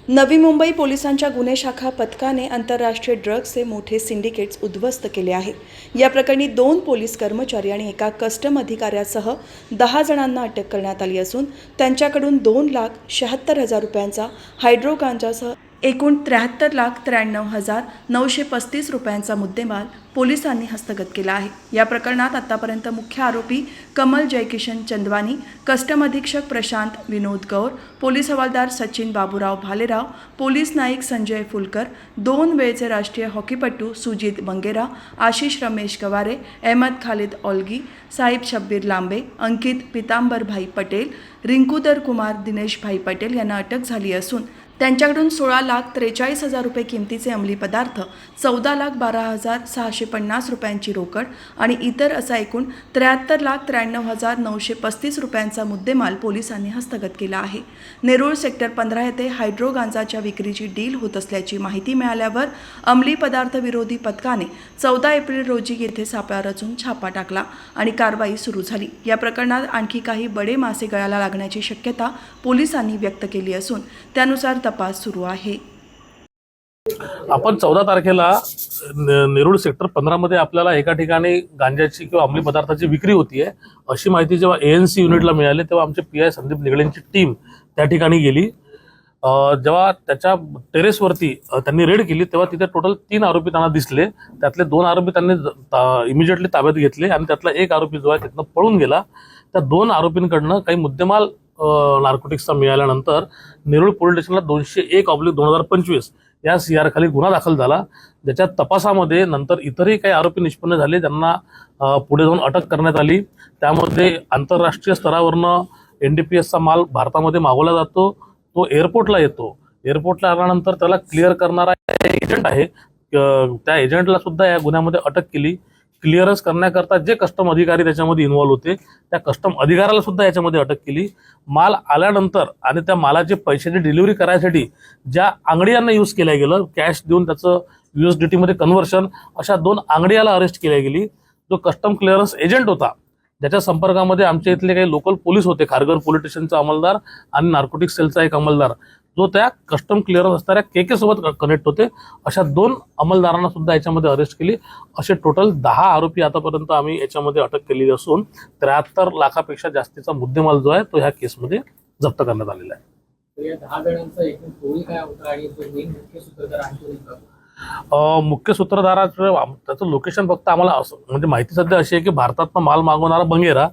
नवी मुंबई पोलिसांच्या गुन्हे शाखा पथकाने आंतरराष्ट्रीय ड्रग्जचे मोठे सिंडिकेट्स उद्ध्वस्त केले आहे। या प्रकरणी 2 पोलीस कर्मचारी आणि एका कस्टम अधिकाऱ्यासह 10 जणांना अटक करण्यात आली असून त्यांच्याकडून 2,76,000 रुपयांचा हायड्रो गांजासह एकूण 73,93,935 रुपयांचा मुद्देमाल पोलिसांनी हस्तगत केला आहे। या प्रकरणात आतापर्यंत मुख्य आरोपी कमल जयकिशन चंदवानी, कस्टम अधीक्षक प्रशांत विनोद गौर, पोलीस हवालदार सचिन बाबूराव भालेराव, पोलीस नाईक संजय फुलकर, 2 वेळचे राष्ट्रीय हॉकीपटू सुजित बंगेरा, आशिष रमेश गवारे, अहमद खालिद औलगी, साहिब शब्बीर लांबे, अंकित पितांबर भाई पटेल, रिंकूदर कुमार दिनेश भाई पटेल यांना अटक झाली असून त्यांच्याकडून 16,43,000 रुपये किमतीचे अंमली पदार्थ, 14,12,650 रुपयांची रोकड आणि इतर असा एकूण 73,93,935 रुपयांचा मुद्देमाल पोलिसांनी हस्तगत केला आहे। नेरूळ सेक्टर 15 येथे हायड्रो गांजाच्या विक्रीची डील होत असल्याची माहिती मिळाल्यावर अंमली पदार्थ विरोधी पथकाने 14 एप्रिल रोजी येथे सापळा रचून छापा टाकला आणि कारवाई सुरू झाली। या प्रकरणात आणखी काही बडे मासे गळाला लागण्याची शक्यता पोलिसांनी व्यक्त केली असून त्यानुसार तपास सुरू आहे। आपण 14 तारखेला नेरूळ सेक्टर 15 मध्ये आपल्याला एका ठिकाणी गांजाची किंवा अंमली पदार्थाची विक्री होतीये अशी माहिती जेव्हा ANC युनिटला मिळाली तेव्हा आमचे PI संदीप निगळेंची टीम त्या ठिकाणी गेली। जेव्हा त्याच्या टेरेसवरती त्यांनी रेड केली तेव्हा तिथे टोटल 3 आरोपी त्यांना दिसले। त्यातले 2 आरोपी त्यांनी इमिजिएटली ताब्यात घेतले आणि त्यातला एक आरोपी जो आहे तिथनं पळून गेला। त्या 2 आरोपींकडनं काही मुद्देमाल नार्कोटिक्सचा मिळाल्यानंतर नेरूळ पोलीस स्टेशनला 201/2025 या CR खाली गुन्हा दाखल झाला। ज्याच्या तपासामध्ये नंतर इतरही काही आरोपी निष्पन्न झाले, त्यांना पुढे जाऊन अटक करण्यात आली। त्यामध्ये आंतरराष्ट्रीय स्तरावरनं NDPSचा माल भारतामध्ये मागवला जातो, तो एअरपोर्टला येतो। एअरपोर्टला आल्यानंतर त्याला क्लिअर करणारा एजंट आहे, त्या एजंटला सुद्धा या गुन्ह्यामध्ये अटक केली। क्लिअरन्स करण्याकरता जे कस्टम अधिकारी त्याच्यामध्ये इन्व्हॉल्व होते त्या कस्टम अधिकाऱ्याला सुद्धा याच्यामध्ये अटक केली। माल आल्यानंतर आणि त्या मालाचे पैशाची डिलिव्हरी करायसाठी ज्या अंगडियांना यूज केल्या गेलं, कॅश देऊन त्याचं USDT मध्ये कन्व्हर्शन, अशा 2 अंगडियाला अरेस्ट केल्या गेली। जो कस्टम क्लिअरन्स एजंट होता ज्याच्या संपर्कामध्ये आमच्या इथले काही लोकल पोलीस होते, खारघर पोलीस स्टेशनचा अंमलदार आणि नार्कोटिक्स सेलचा एक अंमलदार, जो त्या कस्टम क्लिअरन्स असणाऱ्या KK सोबत कनेक्ट होते, अशा 2 अंमलदारांना सुद्धा याच्यामध्ये अरेस्ट केली। असे टोटल 10 आरोपी आतापर्यंत आम्ही याच्यामध्ये अटक केलेली असून 73 लाखापेक्षा जास्तीचा मुद्देमाल जो आहे तो ह्या केसमध्ये जप्त करण्यात आलेला आहे। या 10 जणांचा एकूण टोळी काय होता आणि मेन मुख्य सूत्रधार आणखी मुख्य सूत्रधाराचं त्याचं लोकेशन फक्त आम्हाला म्हणजे माहिती सध्या अशी आहे की भारतातनं माल मागवणारा बंगेरा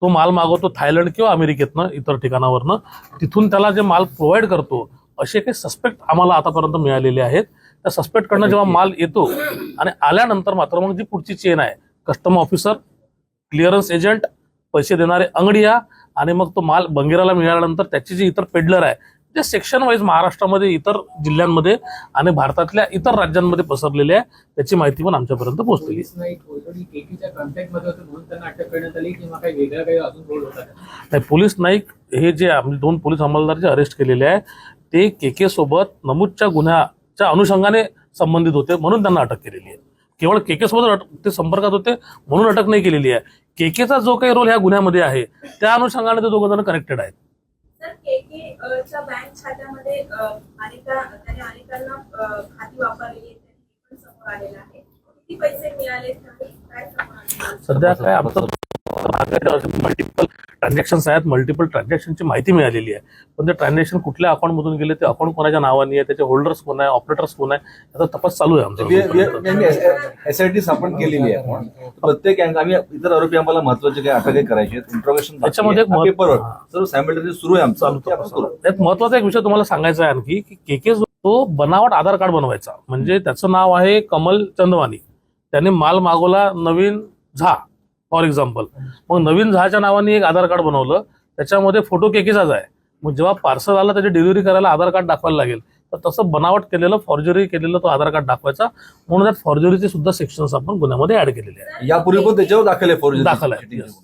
तो माल मागवतो थायलंड किंवा अमेरिकेतनं, इतर ठिकाणावरनं, तिथून त्याला जे माल प्रोव्हाइड करतो असे काही सस्पेक्ट आम्हाला आतापर्यंत मिळालेले आहेत। त्या सस्पेक्टकडनं जेव्हा माल येतो आणि आल्यानंतर मात्र मग जी पुढची चेन आहे, कस्टम ऑफिसर, क्लिअरन्स एजंट, पैसे देणारे अंगडिया आणि मग तो माल बंगेराला मिळाल्यानंतर त्याची जी इतर पेडलर आहे जे सेक्शन वाईज महाराष्ट्रामध्ये, इतर जिल्ह्यांमध्ये आणि भारतातल्या इतर राज्यांमध्ये पसरलेले आहे, त्याची माहिती पण आमच्यापर्यंत पोहोचलेली आहे। पोलीस नाईक हे जे 2 पोलीस अंमलदार जे अरेस्ट केलेले आहे ते KK सोबत नमूदच्या गुन्ह्याच्या अनुषंगाने संबंधित होते म्हणून त्यांना अटक केलेली आहे। केवळ KK सोबत ते संपर्कात होते म्हणून अटक नाही केलेली आहे। KKचा जो काही रोल ह्या गुन्ह्यामध्ये आहे त्या अनुषंगाने ते 2 जण कनेक्टेड आहेत। सर, KKच्या बँक खात्यामध्ये अनेकांना खाती वापरलेली पण समोर आलेलं आहे। किती पैसे मिळाले, काय समोर सध्या काय आमचं मल्टिपल ट्रान्झॅक्शन्स आहेत, मल्टिपल ट्रान्झॅक्शनची माहिती मिळालेली आहे, पण ते ट्रान्झॅक्शन कुठल्या अकाउंटमधून गेले, ते अकाउंट कोणाच्या नावाने आहे, त्याचे होल्डर्स कोण आहे, ऑपरेटर्स कोण आहे, याचा तपास चालू आहे आमचा। SIT स्थापन केलेली आहे आपण प्रत्येक आम्ही इतर आरोपी आम्हाला महत्वाचे काही अटक करायचे इंट्रोगेशन त्याच्यामध्ये सर्व सायमल्टेनियसली सुरू आहे आमचं। त्यात महत्वाचा एक विषय तुम्हाला सांगायचा आहे आणखी की KK तो बनावट आधार कार्ड बनवायचा, म्हणजे त्याचं नाव आहे कमल चंदवानी, त्याने माल मागवला नवीन झा फॉर एक्झाम्पल, मग नवीन झहाच्या नावाने एक आधार कार्ड बनवलं, त्याच्यामध्ये फोटो KKचाच आहे, मग जेव्हा पार्सल आलं त्याची डिलिव्हरी करायला आधार कार्ड दाखवायला लागेल, तर तसं बनावट केलेलं, फॉर्जरी केलेलं तो आधार कार्ड दाखवायचा, म्हणून त्यात फॉर्जरीचे सुद्धा सेक्शन्स आपण गुन्ह्यामध्ये ऍड केलेले आहे। यापूर्वी पण त्याच्यावर दाखल आहे, दाखल आहे।